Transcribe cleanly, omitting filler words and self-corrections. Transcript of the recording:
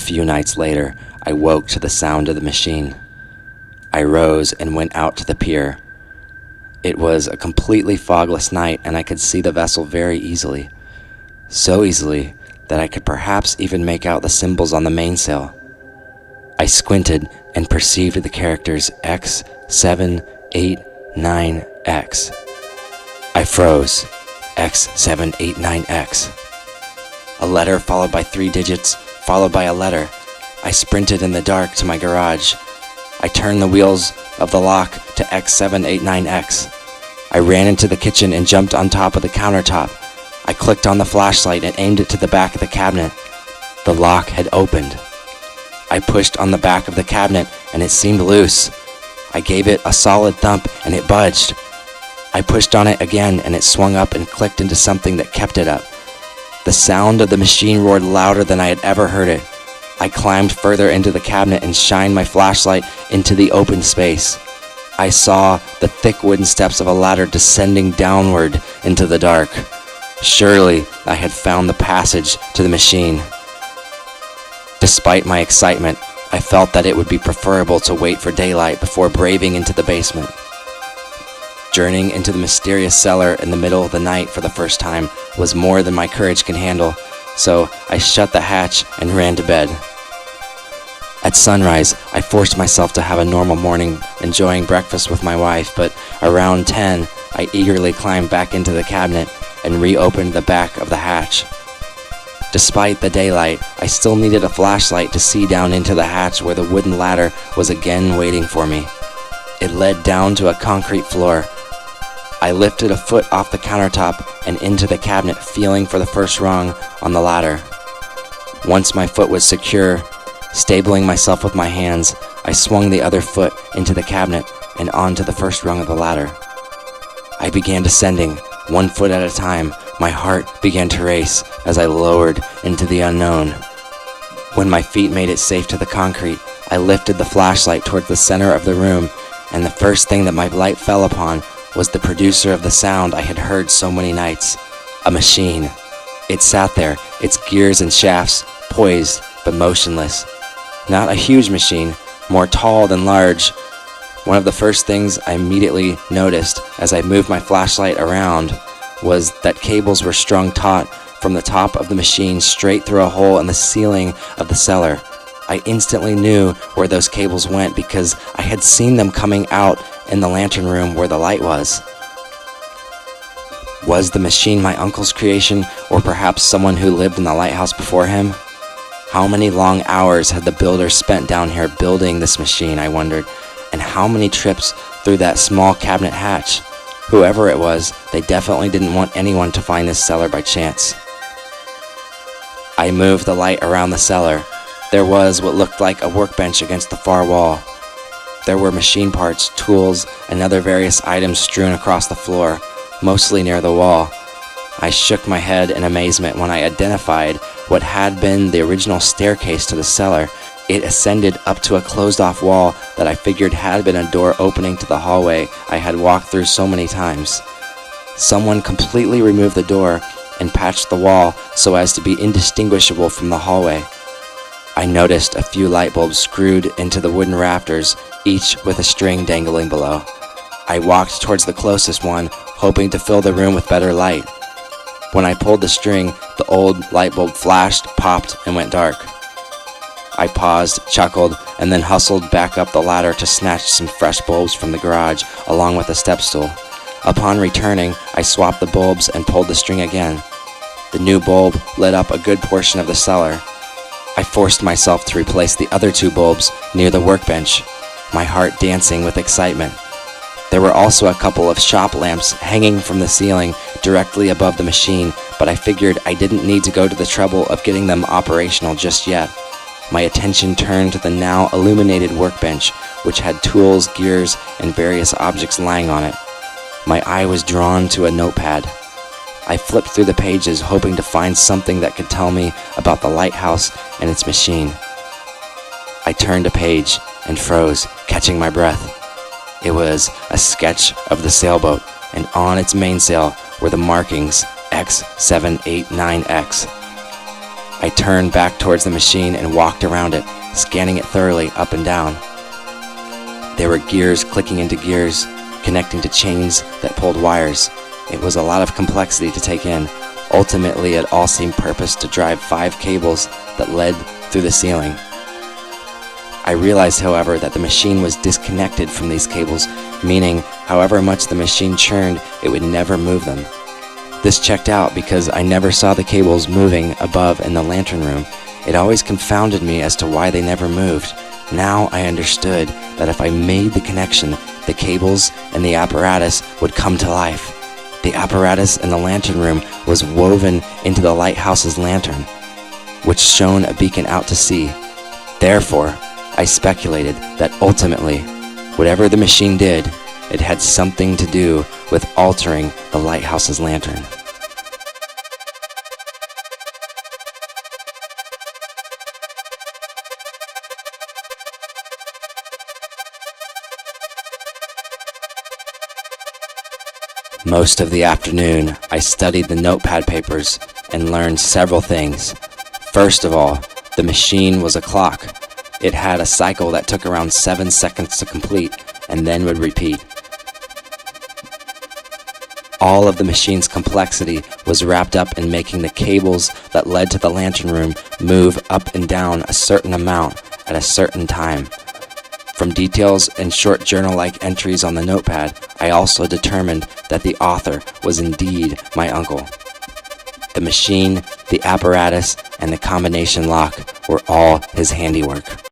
few nights later, I woke to the sound of the machine. I rose and went out to the pier. It was a completely fogless night, and I could see the vessel very easily. So easily that I could perhaps even make out the symbols on the mainsail. I squinted and perceived the characters X789X. I froze. X789X. A letter followed by 3 digits, followed by a letter. I sprinted in the dark to my garage. I turned the wheels of the lock to X789X. I ran into the kitchen and jumped on top of the countertop. I clicked on the flashlight and aimed it to the back of the cabinet. The lock had opened. I pushed on the back of the cabinet and it seemed loose. I gave it a solid thump and it budged. I pushed on it again and it swung up and clicked into something that kept it up. The sound of the machine roared louder than I had ever heard it. I climbed further into the cabinet and shined my flashlight into the open space. I saw the thick wooden steps of a ladder descending downward into the dark. Surely I had found the passage to the machine. Despite my excitement, I felt that it would be preferable to wait for daylight before braving into the basement. Journeying into the mysterious cellar in the middle of the night for the first time was more than my courage can handle, so I shut the hatch and ran to bed. At sunrise, I forced myself to have a normal morning, enjoying breakfast with my wife, but around 10, I eagerly climbed back into the cabinet and reopened the back of the hatch. Despite the daylight, I still needed a flashlight to see down into the hatch where the wooden ladder was again waiting for me. It led down to a concrete floor. I lifted a foot off the countertop and into the cabinet, feeling for the first rung on the ladder. Once my foot was secure, stabling myself with my hands, I swung the other foot into the cabinet and onto the first rung of the ladder. I began descending, 1 foot at a time. My heart began to race as I lowered into the unknown. When my feet made it safe to the concrete, I lifted the flashlight toward the center of the room, and the first thing that my light fell upon was the producer of the sound I had heard so many nights, a machine. It sat there, its gears and shafts poised but motionless. Not a huge machine, more tall than large. One of the first things I immediately noticed as I moved my flashlight around was that cables were strung taut from the top of the machine straight through a hole in the ceiling of the cellar. I instantly knew where those cables went because I had seen them coming out in the lantern room where the light was. Was the machine my uncle's creation, or perhaps someone who lived in the lighthouse before him? How many long hours had the builder spent down here building this machine, I wondered, and how many trips through that small cabinet hatch? Whoever it was, they definitely didn't want anyone to find this cellar by chance. I moved the light around the cellar. There was what looked like a workbench against the far wall. There were machine parts, tools, and other various items strewn across the floor, mostly near the wall. I shook my head in amazement when I identified what had been the original staircase to the cellar. It ascended up to a closed-off wall that I figured had been a door opening to the hallway I had walked through so many times. Someone completely removed the door and patched the wall so as to be indistinguishable from the hallway. I noticed a few light bulbs screwed into the wooden rafters, each with a string dangling below. I walked towards the closest one, hoping to fill the room with better light. When I pulled the string, the old light bulb flashed, popped, and went dark. I paused, chuckled, and then hustled back up the ladder to snatch some fresh bulbs from the garage, along with a step stool. Upon returning, I swapped the bulbs and pulled the string again. The new bulb lit up a good portion of the cellar. I forced myself to replace the other 2 bulbs near the workbench, my heart dancing with excitement. There were also a couple of shop lamps hanging from the ceiling directly above the machine, but I figured I didn't need to go to the trouble of getting them operational just yet. My attention turned to the now illuminated workbench, which had tools, gears, and various objects lying on it. My eye was drawn to a notepad. I flipped through the pages, hoping to find something that could tell me about the lighthouse and its machine. I turned a page and froze, catching my breath. It was a sketch of the sailboat, and on its mainsail were the markings X789X. I turned back towards the machine and walked around it, scanning it thoroughly up and down. There were gears clicking into gears, connecting to chains that pulled wires. It was a lot of complexity to take in. Ultimately, it all seemed purposed to drive 5 cables that led through the ceiling. I realized, however, that the machine was disconnected from these cables, meaning however much the machine churned, it would never move them. This checked out because I never saw the cables moving above in the lantern room. It always confounded me as to why they never moved. Now I understood that if I made the connection, the cables and the apparatus would come to life. The apparatus in the lantern room was woven into the lighthouse's lantern, which shone a beacon out to sea. Therefore, I speculated that ultimately, whatever the machine did, it had something to do with altering the lighthouse's lantern. Most of the afternoon, I studied the notepad papers and learned several things. First of all, the machine was a clock. It had a cycle that took around 7 seconds to complete and then would repeat. All of the machine's complexity was wrapped up in making the cables that led to the lantern room move up and down a certain amount at a certain time. From details and short journal-like entries on the notepad, I also determined that the author was indeed my uncle. The machine, the apparatus, and the combination lock were all his handiwork.